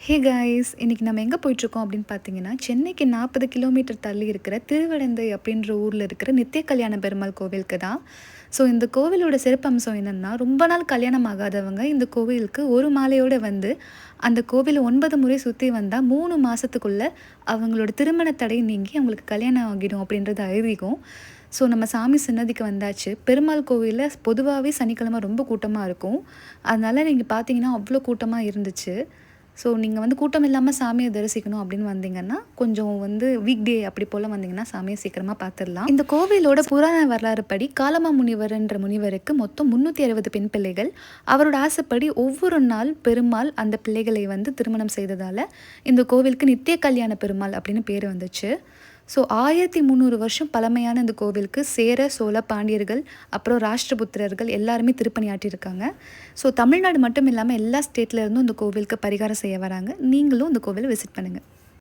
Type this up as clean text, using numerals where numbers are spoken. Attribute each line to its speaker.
Speaker 1: Hey guys, இன்றைக்கி நம்ம எங்கே போயிட்டுருக்கோம் அப்படின்னு பார்த்தீங்கன்னா, சென்னைக்கு 40 கிலோமீட்டர் தள்ளி இருக்கிற திருவிடந்தை அப்படின்ற ஊரில் இருக்கிற நித்திய கல்யாண பெருமாள் கோவிலுக்கு தான். ஸோ இந்த கோவிலோட சிறப்பம்சம் என்னென்னா, ரொம்ப நாள் கல்யாணம் ஆகாதவங்க இந்த கோவிலுக்கு ஒரு மாலையோடு வந்து அந்த கோவிலை 9 முறை சுற்றி வந்தால் 3 மாதத்துக்குள்ளே அவங்களோட திருமண தடை நீங்கி அவங்களுக்கு கல்யாணம் ஆகிடும் அப்படின்றது ஐதீகம். ஸோ நம்ம சாமி சன்னதிக்கு வந்தாச்சு. பெருமாள் கோவிலில் பொதுவாகவே சனிக்கிழமை ரொம்ப கூட்டமாக இருக்கும். அதனால் நீங்கள் பார்த்தீங்கன்னா அவ்வளோ கூட்டமாக இருந்துச்சு. ஸோ நீங்கள் வந்து கூட்டம் இல்லாமல் சாமியை தரிசிக்கணும் அப்படின்னு வந்தீங்கன்னா, கொஞ்சம் வந்து வீக் டே அப்படி போல் வந்தீங்கன்னா சாமியை சீக்கிரமாக பார்த்துடலாம். இந்த கோவிலோட புராண வரலாறு படி காலமா முனிவர்ன்ற முனிவருக்கு மொத்தம் 360 பெண் பிள்ளைகள். அவரோட ஆசைப்படி ஒவ்வொரு நாள் பெருமாள் அந்த பிள்ளைகளை வந்து திருமணம் செய்ததால் இந்த கோவிலுக்கு நித்திய கல்யாண பெருமாள் அப்படின்னு பேர் வந்துச்சு. ஸோ 1300 வருஷம் பழமையான இந்த கோவிலுக்கு சேர, சோழ, பாண்டியர்கள், அப்புறம் ராஷ்டிரபுத்திரர்கள் எல்லாருமே திருப்பணியாற்றியிருக்காங்க. ஸோ தமிழ்நாடு மட்டும் இல்லாமல் எல்லா ஸ்டேட்லேருந்தும் இந்த கோவிலுக்கு பரிகாரம் செய்ய வராங்க. நீங்களும் இந்த கோவிலை விசிட் பண்ணுங்கள்.